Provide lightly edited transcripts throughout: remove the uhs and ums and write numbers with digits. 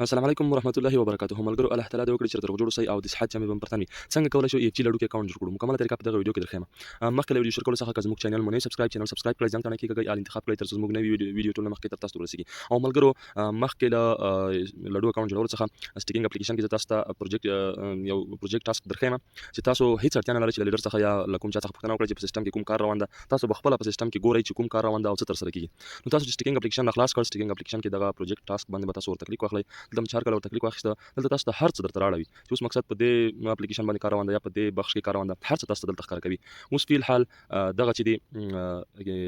السلام علیکم ورحمت الله وبرکاته. ملګرو الله تعالی دې وکړي چې درغ جوړ سي او د صحت جامې بم پرتنوي. څنګه کولای شو EFG لډو کې اکاونټ جوړ کړو؟ مکمله طریقه په دغه ویډیو کې درخم. مخکې له ویډیو شروع کولو څخه که زموږ چینل مو نه سبسکرایب کړئ ځان ته نه کیږي آل انتخاب کړئ تر څو زموږ نوي ویډیو ټول مخکې تر تاسو ورسیږي. او ملګرو مخکې له لډو اکاونټ جوړولو څخه سټیکینګ اپلیکیشن کې تاسو ته یو پروجیکټ ټاسک درخم چې تاسو هیڅ اړتیا نه لرئ چې لیډر څخه یا کوم چا څخه پوښتنه وکړئ چې په سیستم کې کوم کار روان ده. تاسو بخپله په سیستم کې ګورئ چې کوم کار روان ده او څه تر سره کیږي. نو تاسو چې سټیکینګ اپلیکیشن خلاص کړئ، سټیکینګ اپلیکیشن کې دغه پروجیکټ ټاسک باندې به تاسو ورته کلیک واخلئ. دلته چار کله ورته کلیک واخیسته دلته تاسو ته هر څه درته راړوي چې اوس مقصد په دې اپلیکیشن باندې کار روان ده یا په دې بخش کې کار روان ده، هر څه تاسو ته دلته ښکاره کوي. اوس فی الحال دغه چې دی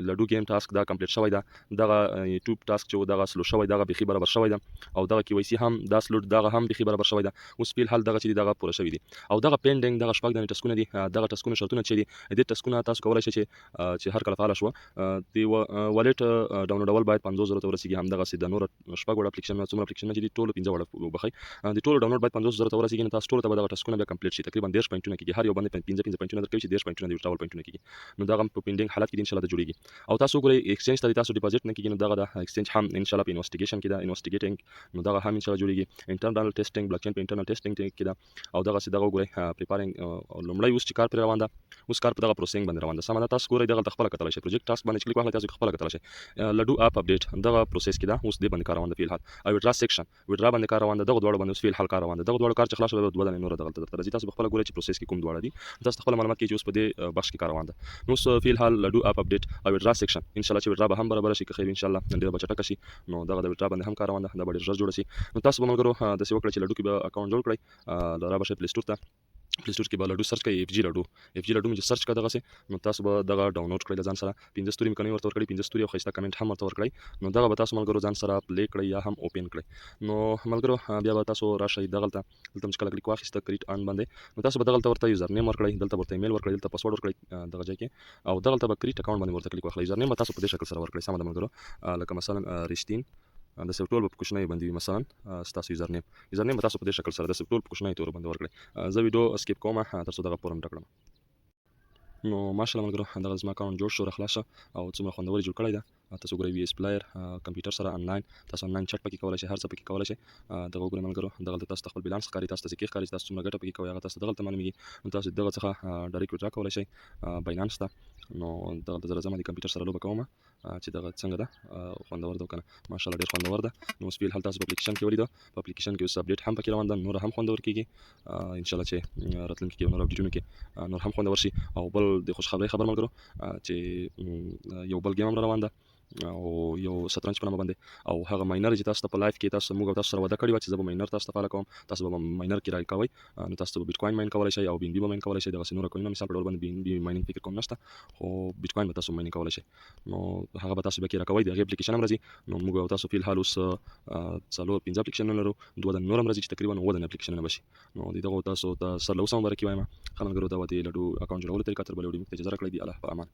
لډو گیم ټاسک دا کمپلیټ شوی ده، دغه یوټیوب ټاسک چې دغه سلو شوی دغه بيخي برابر شوی ده، او دغه KYC هم دا سلوټ دغه هم بيخي برابر شوی ده. اوس فی الحال دغه چې دغه پوره شوی دي او دغه پینډینګ دغه شپږ د ټسکونه دي، دغه ټسکونه شرطونه چې دي دې ټسکونه تاسو کولای شئ چې هر کله فعال شو دی والټ ډاونلوډول باید 50000 ته ورسیږي. هم دغه سي د نور شپږ وړ اپلیکیشن څومره اپلیکیشن چې دي ټول 15 وړ وبخي د ټول ډاونلوډ باید 50000 ته ورسیږي. نو تاسو ټول ته دغه ټسکونه بیا کمپلیټ شي، تقریبا 10 پوینټونه کیږي، هر یو باندې 15 پوینټونه درکوي چې 10 پوینټونه دی ټول پوینټونه کیږي. نو دغه په پینډینګ حالت کې ان شاء الله جوړیږي. او تاسو ګورئ ایکسچینج ته تاسو ډیپوزیټ نه کیږي، نو دغه د ایکسچینج هم ان شاء الله په انویسټیګیشن کې دا انویسټیګیټینګ، نو دغه هم ان شاء الله جوړیږي. انټرنل ټیسټینګ بلاک چین په انټرنل ټیسټینګ کې دا او دغه څه دغه ګورئ پریپارینګ لومړی اوس چې کار پر روان ده، اوس کار په دغه پروسینګ باندې روان ده. سم ده، تاسو ګورئ دغه خپل کتلی شئ پروجیکټ ټاسک باندې کلیک واخلئ، تاسو خپل کتلی شئ لډو اپ اپډیټ دغه پروسس کې دا اوس دې باندې کار روان ده فی الحال. او وډرا سیکشن وډرا باندې کار روان ده، دغه دوړ باندې اوس فی الحال کار روان ده. دغه دوړ کار چې خلاص شوی دوه دنه نور دغه درته راځي، تاسو خپل ګورئ چې پروسس کې کوم دوړ دي، تاسو خپل معلومات کې چې اوس په دې بخش کې کار روان ده. نو اوس فی الحال لډو اپ اپډیټ او وډرا سیکشن ان شاء الله چې وډرا به هم برابر شي که خیر ان شاء الله ډیر بچټه شي. نو دغه د وډرا باندې هم کار روان ده، دا به ډیر ژر جوړ شي. نو تاسو به ملګرو د څه وکړئ چې لډو کې به اکاونټ جوړ کړئ، دا را بشي پلی سٹور ته پلی سٹور کې به لډو سرچ کړئ EFG لډو مې سرچ کړه دغه سه، نو تاسو به دغه ډاونلوډ کړئ ځان سره. 15 ستوري مې کني ورته ورکړئ، 15 ستوري او خسته کمنټ هم ورته ورکړئ. نو دغه به تاسو ملګرو ځان سره پلی کړئ یا هم اوپن کړئ. نو ملګرو بیا به تاسو راشئ دغه دلته مشکل کلیک واخیسته کریټ ان باندې، نو تاسو به دغه ورته یوزر نیم ورکړئ، دلته ورته ایمیل ورکړئ، دلته پاسورډ ورکړئ دغه ځای کې، او دغه به کریټ اکاونټ باندې ورته کلیک واخلئ. یوزر نیم به تاسو په دې شکل سره ورکړئ. سم ده ملګرو، لکه مثلا رښتین د سټول په کوشنۍ باندې مثلا تاسو یوزر نیم تاسو په دې شکل سره د سټول په کوشنۍ تور باندې ورکړئ. زه ویډیو اسکیپ کوم تر څو دغه پورن ټکړم. نو ماشاءالله ملګرو دغه زما اکاونټ جوړ شو، را خلاص او څومره خوندور جوړ کړی ده. تاسو ګورئ VS پلیئر کمپیوټر سره انلاین، تاسو انلاین چټ پکې کولای شئ، هر څه پکې کولای شئ. دغه ګورئ ملګرو دغه تاسو خپل بیلانس ښکاري، تاسو څه کې ښکاري، تاسو څومره ګټه پکې کوئ هغه تاسو دغه معلومیږي. نو تاسو دغه څخه ډایرکټ وډرا کولای شئ باینانس ته. نو دغه زره زما د کمپیوټر سره لوبه کوم چې دغه څنګه ده خوندور ده کنه، ماشاءالله ډیر خوندور ده. نو اوس په الحال تاسو په اپلیکیشن کې ولیدو، په اپلیکیشن کې اوس اپډیټ هم پکې روان ده، نور هم خوندور کیږي ان شاء الله چې راتلونکي کې نور اپډیټونه کې نور هم خوندور شي. او بل د خوشخبری خبر ملګرو چې یو بل گیم هم روان ده او یو شطرنج په نامه باندې، او هغه ماینر چې تاسو ته په لایف کې تاسو موږ تاسو سره وعده کړی و چې زه به ماینر تاسو ته فالو کوم، تاسو به ماینر کې راي کوئ. نو تاسو به بیټکوین ماین کولای شئ او BNB به ماین کولای شئ. دغه نور کوینه مثال په ډول باندې BNB ماینینګ فکر کوم نشته، خو بیټکوین به تاسو ماینینګ کولای شئ. نو هغه به تاسو به کې راکوي، د هغه اپلیکیشن هم راځي. نو موږ تاسو په الحال اوس څلور 15 اپلیکیشن لرو، دوه د نور هم راځي چې تقریبا 9 د اپلیکیشن نه بشي. نو دغه تاسو ته سره اوس هم ورکوي ما خلک ګرو دا وته لډو اکاونټ جوړول طریقه تر بل وړي مخ ته جزره کړی دی. الله په امان.